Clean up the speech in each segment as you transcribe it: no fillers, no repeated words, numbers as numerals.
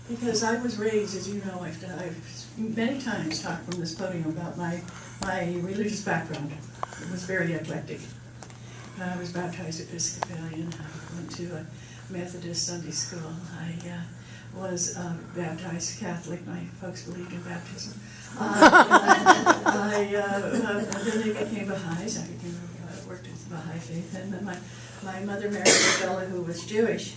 Because I was raised, as you know, I've many times talked from this podium about my religious background. It was very eclectic. I was baptized Episcopalian. I went to a Methodist Sunday school. I was baptized Catholic. My folks believed in baptism. Then they became Baha'is. I worked with the Baha'i faith. And then my mother married a fellow who was Jewish,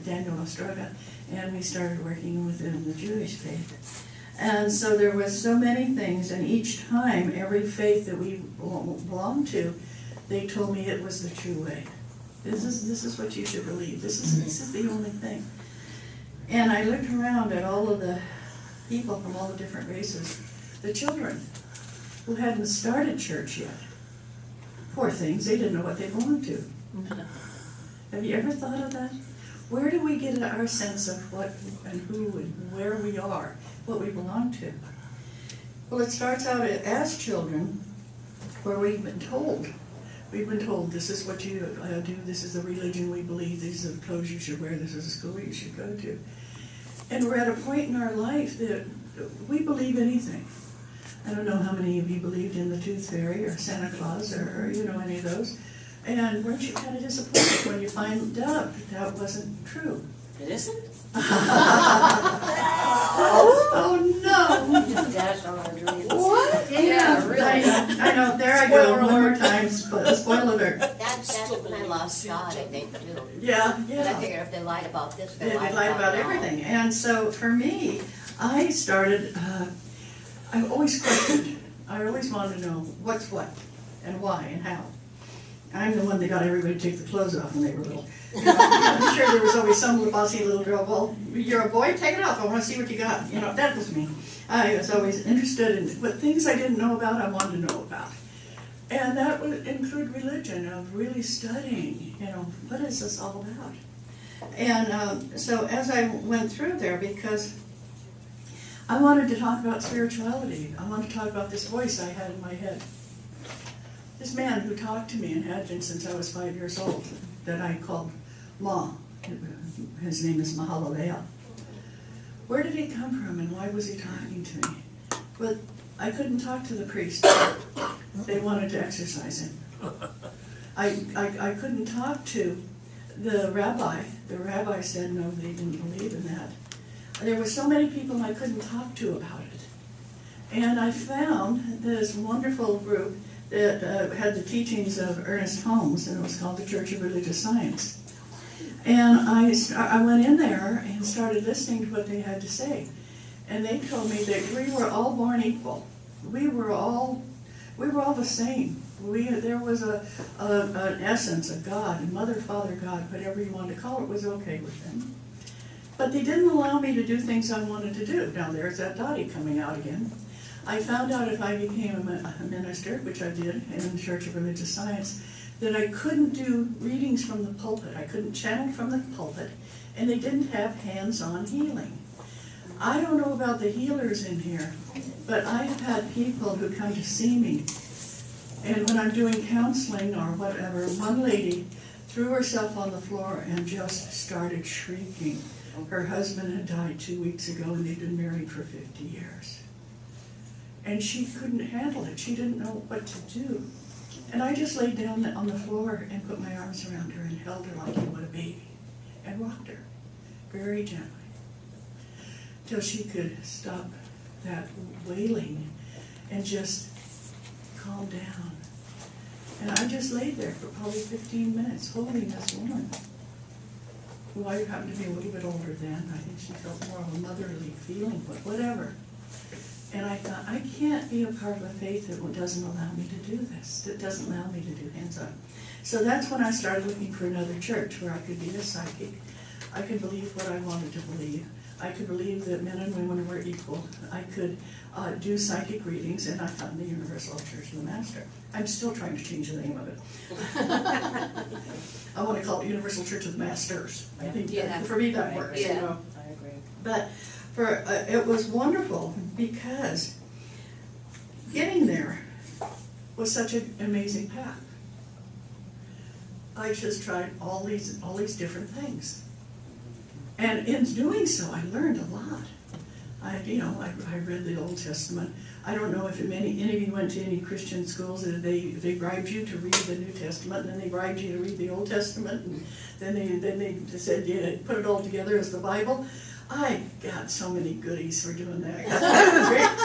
Daniel Ostroga, and we started working within the Jewish faith. And so there was so many things, and each time, every faith that we belonged to, they told me it was the true way. This is what you should believe. This is the only thing. And I looked around at all of the people from all the different races, the children who hadn't started church yet. Poor things, they didn't know what they belonged to. Have you ever thought of that? Where do we get our sense of what and who and where we are, what we belong to? Well, it starts out as children, where we've been told. We've been told this is what you do, this is the religion we believe, these are the clothes you should wear, this is the school you should go to. And we're at a point in our life that we believe anything. I don't know how many of you believed in the Tooth Fairy or Santa Claus or any of those. And weren't you kind of disappointed when you find out that wasn't true? It isn't? Oh no! Just dashed on our dreams. What? Yeah, really. I know. There I go. One more time. Spoiler alert. That's when I lost God, I think, too. Yeah. And I figured if they lied about this, They they lied lied about everything. And so for me, I started, I've always questioned. I always wanted to know what's what and why and how. I'm the one that got everybody to take the clothes off when they were little. I'm sure there was always some little bossy little girl, well, you're a boy, take it off, I want to see what you got. That was me. I was always interested in what things I didn't know about, I wanted to know about. And that would include religion, of really studying, what is this all about? And so as I went through there, because I wanted to talk about spirituality, I wanted to talk about this voice I had in my head. This man who talked to me and had been since I was 5 years old, that I called Ma. His name is Mahalalea. Where did he come from and why was he talking to me? Well, I couldn't talk to the priest. They wanted to exorcise him. I couldn't talk to the rabbi. The rabbi said no, they didn't believe in that. There were so many people I couldn't talk to about it. And I found this wonderful group that had the teachings of Ernest Holmes, and it was called the Church of Religious Science. And I went in there and started listening to what they had to say. And they told me that we were all born equal. We were all the same. There was an essence, a God, a mother, father, God, whatever you wanted to call it, was okay with them. But they didn't allow me to do things I wanted to do. Now there's that Doti coming out again. I found out if I became a minister, which I did in the Church of Religious Science, that I couldn't do readings from the pulpit. I couldn't channel from the pulpit, and they didn't have hands-on healing. I don't know about the healers in here, but I have had people who come to see me, and when I'm doing counseling or whatever, one lady threw herself on the floor and just started shrieking. Her husband had died 2 weeks ago, and they'd been married for 50 years. And she couldn't handle it. She didn't know what to do. And I just laid down on the floor and put my arms around her and held her like you would a baby and rocked her very gently till she could stop that wailing and just calm down. And I just laid there for probably 15 minutes holding this woman, who I happened to be a little bit older then. I think she felt more of a motherly feeling, but whatever. And I thought, I can't be a part of a faith that doesn't allow me to do this, that doesn't allow me to do hands-on. So that's when I started looking for another church where I could be a psychic. I could believe what I wanted to believe. I could believe that men and women were equal. I could do psychic readings, and I found the Universal Church of the Master. I'm still trying to change the name of it. I want to call it Universal Church of the Masters. I think for me that works. Yeah, I agree. But it was wonderful because getting there was such an amazing path. I just tried all these different things. And in doing so, I learned a lot. I read the Old Testament. I don't know if any of you went to any Christian schools. They bribed you to read the New Testament, and then they bribed you to read the Old Testament, and then they said, yeah, put it all together as the Bible. I got so many goodies for doing that.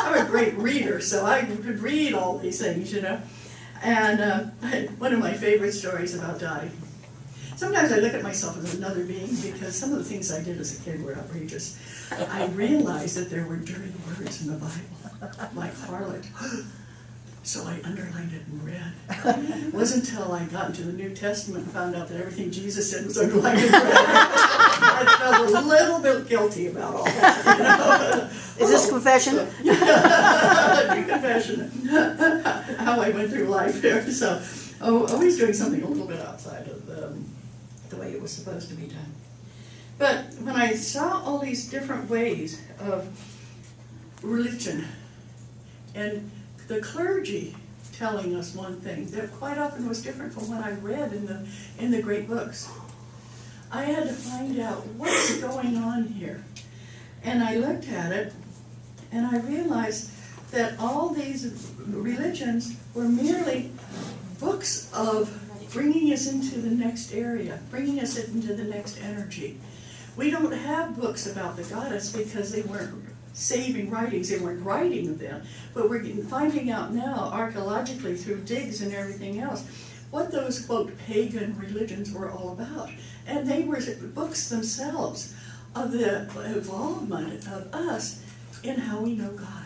I'm a great reader, so I could read all these things, And one of my favorite stories about Dottie. Sometimes I look at myself as another being because some of the things I did as a kid were outrageous. I realized that there were dirty words in the Bible, like harlot. So I underlined it and read. It wasn't until I got into the New Testament and found out that everything Jesus said was underlined and read. I felt a little bit guilty about all that. Is this confession? Confession. How I went through life here. So, always doing something a little bit outside of the way it was supposed to be done. But when I saw all these different ways of religion and the clergy telling us one thing that quite often was different from what I read in the great books, I had to find out what's going on here. And I looked at it and I realized that all these religions were merely books of bringing us into the next area, bringing us into the next energy. We don't have books about the goddess because they weren't saving writings, they weren't writing them, but we're finding out now archaeologically through digs and everything else what those, quote, pagan religions were all about. And they were books themselves of the involvement of us in how we know God.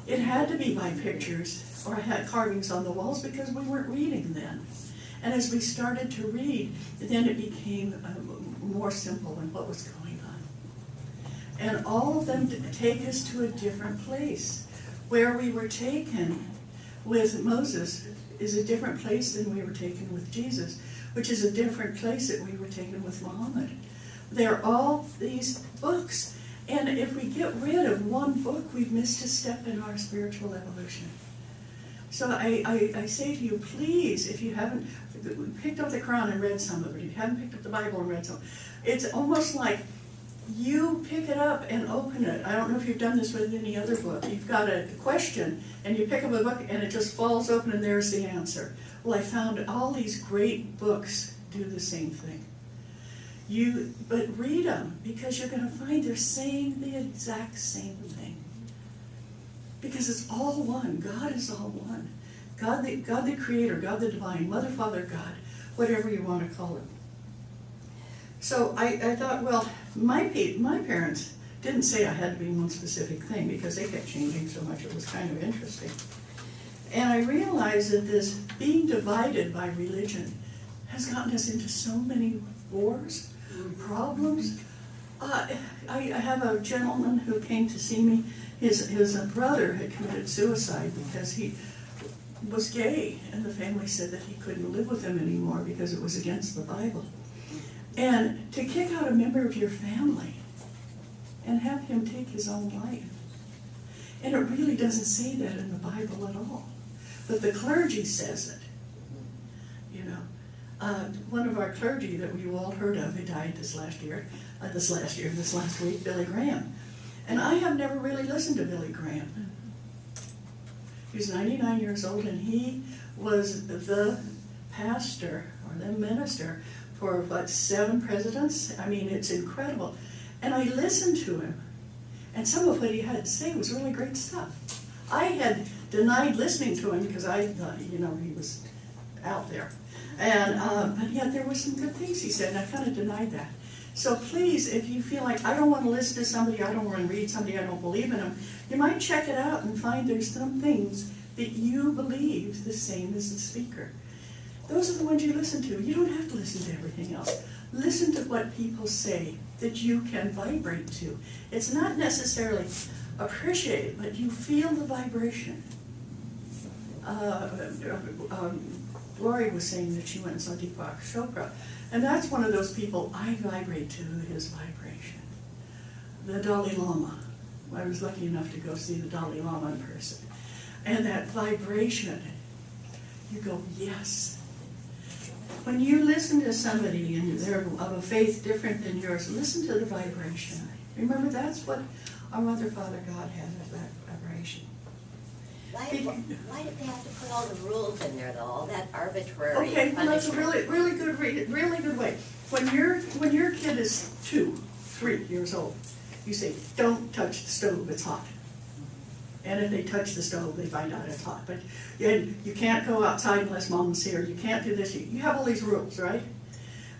It had to be by pictures or had carvings on the walls because we weren't reading then. And as we started to read, then it became more simple in what was going on. And all of them take us to a different place. Where we were taken with Moses is a different place than we were taken with Jesus, which is a different place that we were taken with Muhammad. They're all these books. And if we get rid of one book, we've missed a step in our spiritual evolution. So I say to you, please, if you haven't picked up the Quran and read some of it, if you haven't picked up the Bible and read some, it's almost like you pick it up and open it. I don't know if you've done this with any other book. You've got a question, and you pick up a book, and it just falls open, and there's the answer. Well, I found all these great books do the same thing. But read them, because you're going to find they're saying the exact same thing. Because it's all one. God is all one. God the Creator, God the Divine, Mother, Father, God, whatever you want to call it. So I thought, well, my parents didn't say I had to be one specific thing because they kept changing so much. It was kind of interesting. And I realized that this being divided by religion has gotten us into so many wars, problems. I have a gentleman who came to see me. His brother had committed suicide because he was gay, and the family said that he couldn't live with him anymore because it was against the Bible. And to kick out a member of your family and have him take his own life. And it really doesn't say that in the Bible at all. But the clergy says it. One of our clergy that we all heard of, he died this last week, Billy Graham. And I have never really listened to Billy Graham. He's 99 years old, and he was the pastor or the minister for, 7 presidents? I mean, it's incredible. And I listened to him, and some of what he had to say was really great stuff. I had denied listening to him because I thought, he was out there. And but yet there were some good things he said, and I kind of denied that. So please, if you feel like, I don't want to listen to somebody, I don't want to read somebody, I don't believe in them, you might check it out and find there's some things that you believe the same as the speaker. Those are the ones you listen to. You don't have to listen to everything else. Listen to what people say that you can vibrate to. It's not necessarily appreciate, but you feel the vibration. Lori was saying that she went and saw Deepak Chopra, and that's one of those people I vibrate to, his vibration. The Dalai Lama. I was lucky enough to go see the Dalai Lama in person. And that vibration, you go, yes. when you listen to somebody and they're of a faith different than yours, listen to the vibration. Remember, that's what our Mother, Father, God has, is that vibration. Why did they have to put all the rules in there though, all that arbitrary Okay, well, that's a punishment? really good way. When your kid is 2, 3 years old, you say, don't touch the stove, it's hot. And if they touch the stove, they find out it's hot. But you can't go outside unless mom's here. You can't do this. You have all these rules, right?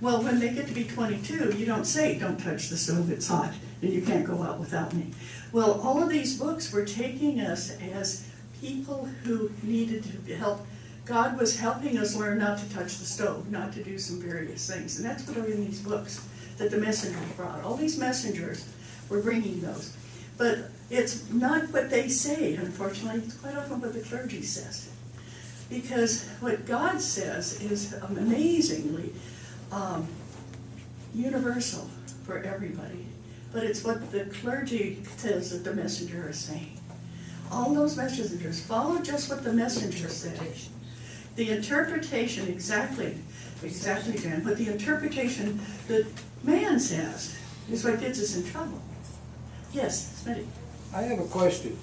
Well, when they get to be 22, you don't say, don't touch the stove, it's hot, and you can't go out without me. Well, all of these books were taking us as people who needed to help. God was helping us learn not to touch the stove, not to do some various things. And that's what are in these books that the messengers brought. All these messengers were bringing those. But it's not what they say, unfortunately. It's quite often what the clergy says. Because what God says is amazingly universal for everybody. But it's what the clergy says that the messenger is saying. All those messengers follow just what the messenger said. The interpretation, exactly, Jan, but the interpretation that man says is what gets us in trouble. Yes, Smitty. I have a question.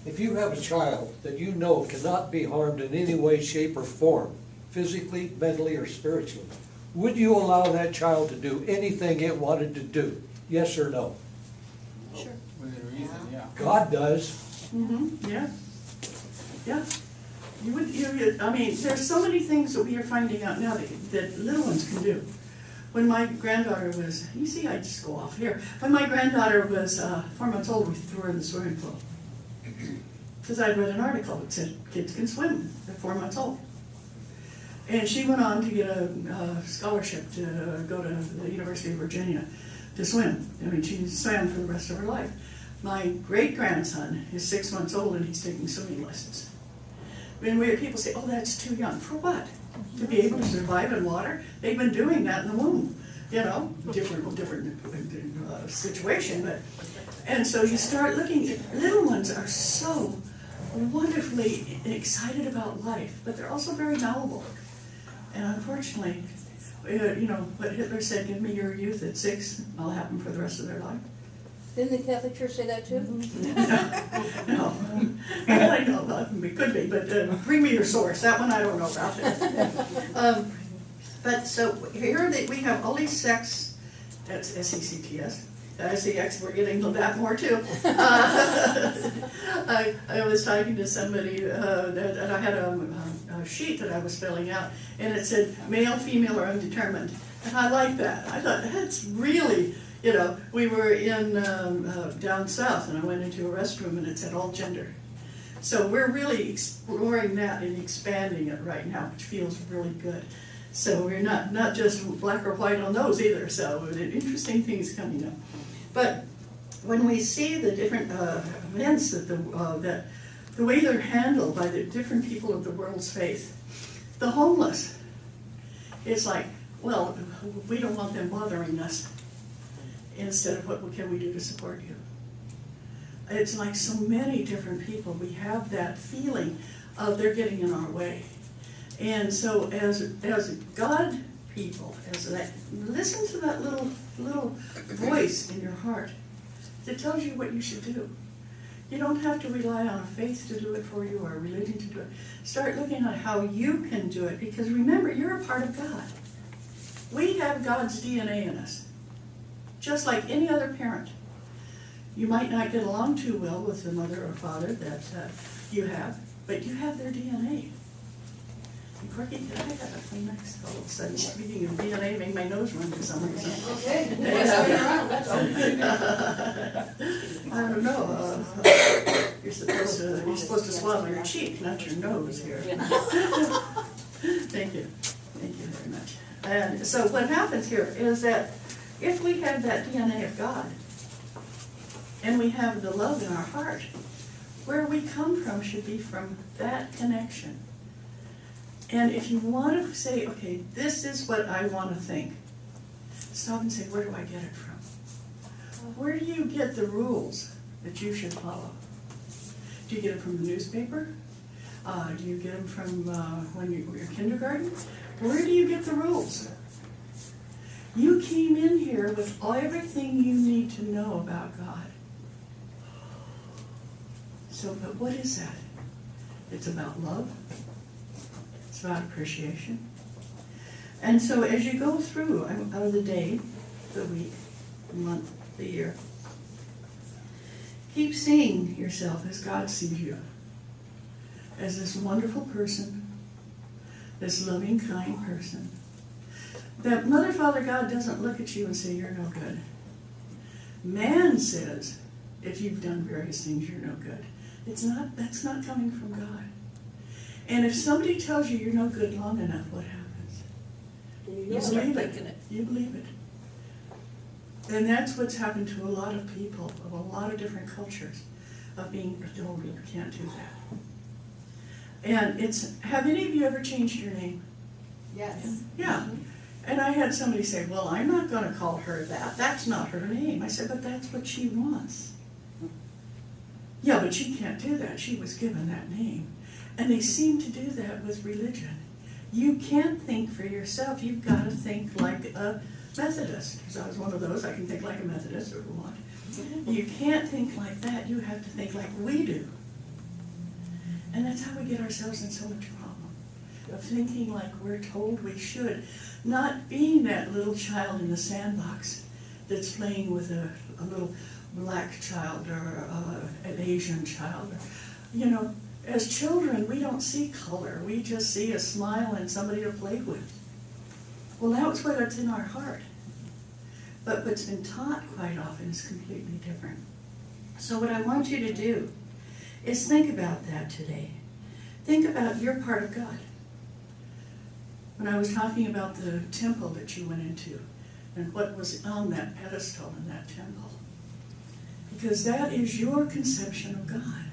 If you have a child that you know cannot be harmed in any way, shape, or form, physically, mentally, or spiritually, would you allow that child to do anything it wanted to do? Yes or no? Sure. Within reason, yeah. God does. Mm-hmm, yeah. Yeah. I mean, there's so many things that we are finding out now that little ones can do. When my granddaughter was, you see, I just go off here. When my granddaughter was 4 months old, we threw her in the swimming pool. Because I'd read an article that said kids can swim at 4 months old. And she went on to get a scholarship to go to the University of Virginia to swim. I mean, she swam for the rest of her life. My great-grandson is 6 months old and he's taking swimming lessons. And people say, oh, that's too young. For what? To be able to survive in water? They've been doing that in the womb. You know, different situation. But and so you start looking at little ones are so wonderfully excited about life, but they're also very malleable. And unfortunately, you know, what Hitler said, give me your youth at 6, I'll have them for the rest of their life. Didn't the Catholic Church say that too? No. I know, it could be, but bring me your source. That one I don't know about. But so here we have all these sects, that's S-E-C-T-S. S-E-X, we're getting to that more too. I was talking to somebody that I had a sheet that I was filling out, and it said male, female, or undetermined. And I like that. I thought, that's really, you know, we were in down south, and I went into a restroom, and it said all gender. So we're really exploring that and expanding it right now, which feels really good. So we're not just black or white on those either. So interesting things coming up. But when we see the different events that the way they're handled by the different people of the world's faith, the homeless, it's like, well, we don't want them bothering us. Instead of what can we do to support you? It's like so many different people, we have that feeling of they're getting in our way. And so as God people, listen to that little voice in your heart that tells you what you should do. You don't have to rely on a faith to do it for you or a religion to do it. Start looking at how you can do it, because remember, you're a part of God. We have God's DNA in us, just like any other parent. You might not get along too well with the mother or father that you have, but you have their DNA. And Corky, did I have a Kleenex? All of a sudden, speaking of DNA, made my nose run for some reason. Okay. I don't know. You're supposed to swallow your cheek, not your nose here. Thank you. Thank you very much. And so what happens here is that if we have that DNA of God, and we have the love in our heart, where we come from should be from that connection. And if you want to say, okay, this is what I want to think, stop and say, where do I get it from? Where do you get the rules that you should follow? Do you get it from the newspaper? Do you get them from when you're kindergarten? Where do you get the rules? You came in here with everything you need to know about God. So, but what is that? It's about love. It's about appreciation. And so as you go through, out of the day, the week, the month, the year, keep seeing yourself as God sees you. As this wonderful person, this loving, kind person. That Mother, Father, God doesn't look at you and say, you're no good. Man says, if you've done various things, you're no good. That's not coming from God. And if somebody tells you you're no good long enough, what happens? You believe it. You believe it. And that's what's happened to a lot of people of a lot of different cultures, of being told you can't do that. And have any of you ever changed your name? Yes. Yeah. And I had somebody say, well, I'm not going to call her that. That's not her name. I said, but that's what she wants. Yeah, but she can't do that. She was given that name. And they seem to do that with religion. You can't think for yourself. You've got to think like a Methodist. Because I was one of those. I can think like a Methodist if I want. You can't think like that. You have to think like we do. And that's how we get ourselves in so much problem. Of thinking like we're told we should. Not being that little child in the sandbox that's playing with a little black child or an Asian child. You know, as children, we don't see color. We just see a smile and somebody to play with. Well, that's what's in our heart. But what's been taught quite often is completely different. So what I want you to do is think about that today. Think about your part of God. When I was talking about the temple that you went into and what was on that pedestal in that temple. Because that is your conception of God.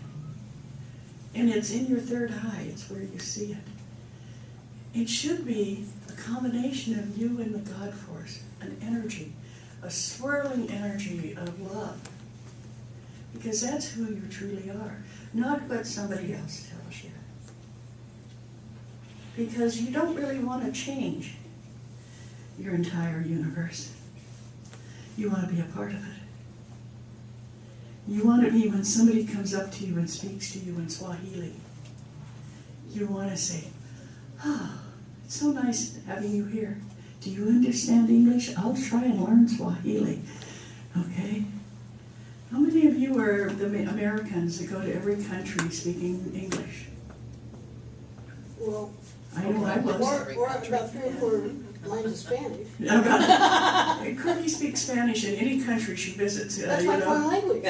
And it's in your third eye. It's where you see it. It should be a combination of you and the God force, an energy, a swirling energy of love. Because that's who you truly are, not what somebody else tells you. Because you don't really want to change your entire universe. You want to be a part of it. You want to be, when somebody comes up to you and speaks to you in Swahili, you want to say, oh, it's so nice having you here. Do you understand English? I'll try and learn Swahili. Okay? How many of you are the Americans that go to every country speaking English? Well, I know I was. or about 3 or 4 lines of Spanish. Courtney speaks Spanish in any country she visits. That's my foreign language.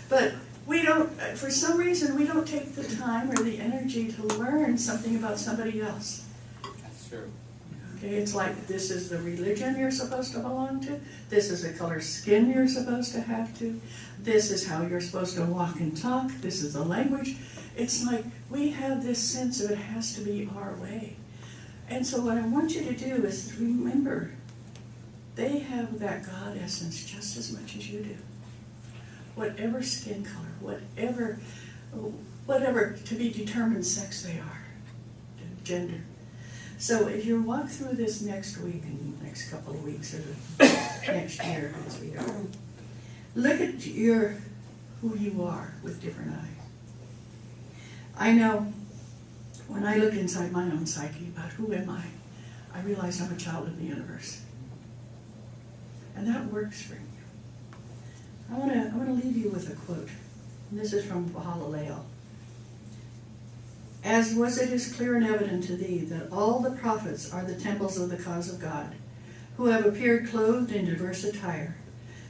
But we don't, for some reason, we don't take the time or the energy to learn something about somebody else. That's true. Okay, it's like this is the religion you're supposed to belong to. This is the color of skin you're supposed to have to. This is how you're supposed to walk and talk. This is the language. It's like we have this sense of it has to be our way. And so what I want you to do is remember, they have that God essence just as much as you do. Whatever skin color, whatever to be determined sex they are, gender. So if you walk through this next week and next couple of weeks or the next year as we go, look at who you are with different eyes. I know when I look inside my own psyche about who am I realize I'm a child of the universe. And that works for you. I want to leave you with a quote. And this is from Bahala'el. As it is clear and evident to thee that all the prophets are the temples of the cause of God, who have appeared clothed in diverse attire.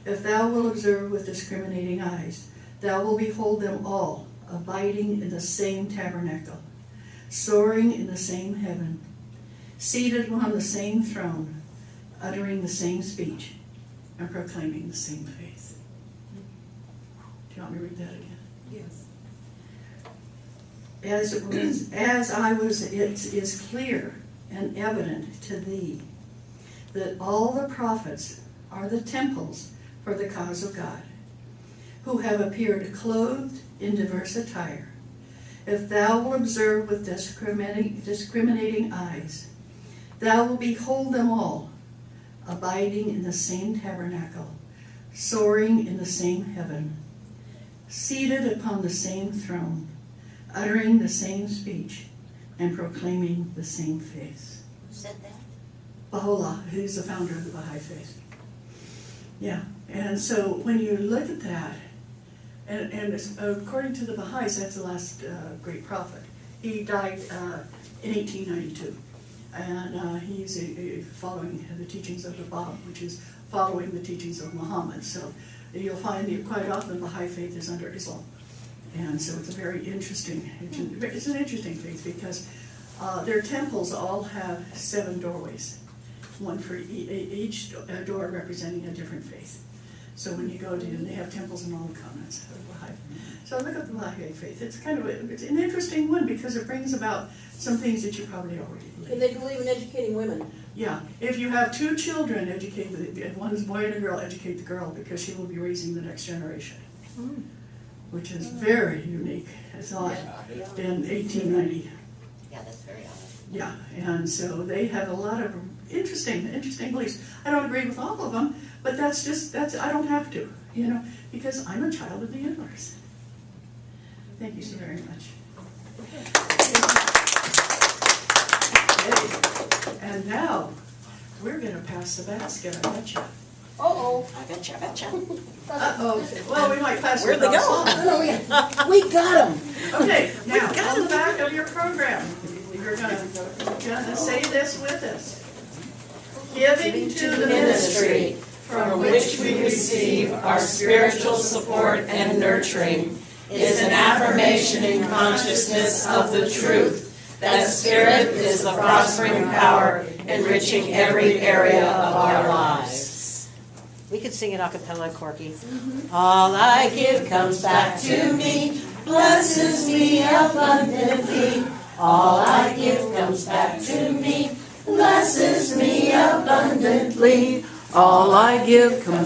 If thou wilt observe with discriminating eyes, thou wilt behold them all, abiding in the same tabernacle, soaring in the same heaven, seated on the same throne, uttering the same speech, and proclaiming the same faith. Do you want me to read that again? Yes. It is clear and evident to thee that all the prophets are the temples for the cause of God, who have appeared clothed in diverse attire, if thou wilt observe with discriminating eyes, thou wilt behold them all, abiding in the same tabernacle, soaring in the same heaven, seated upon the same throne, uttering the same speech, and proclaiming the same faith. Who said that? Baha'u'llah, who's the founder of the Baha'i faith. Yeah, and so when you look at that, and according to the Baha'is, that's the last great prophet. He died in 1892, and he's following the teachings of the Bab, which is following the teachings of Muhammad. So you'll find that quite often the Baha'i faith is under Islam. And so it's a very interesting, it's an interesting faith because their temples all have 7 doorways, one for each door representing a different faith. So when you go to, they have temples in all the continents of Baha'i. So look at the Baha'i faith. It's kind of it's an interesting one because it brings about some things that you probably already believe. And they believe in educating women. Yeah, if you have 2 children, if one is a boy and a girl, educate the girl because she will be raising the next generation, which is very unique. It's not in 1890. Yeah, that's very odd. Yeah, and so they have a lot of interesting beliefs. I don't agree with all of them, but that's I don't have to, because I'm a child of the universe. Thank you so very much. Okay. And now, we're going to pass the basket, I bet you. Uh-oh. I betcha, I betcha. Uh-oh. Well, we might pass Where'd they without go? song. No, we got them. Okay, now, on the back of your program, you're going to say this with us. Giving to the ministry from which we receive our spiritual support and nurturing is an affirmation in consciousness of the truth that Spirit is the prospering power enriching every area of our lives. We could sing it a cappella, Corky. All I give comes back to me, blesses me abundantly. All I give comes back to me, blesses me abundantly. All I give comes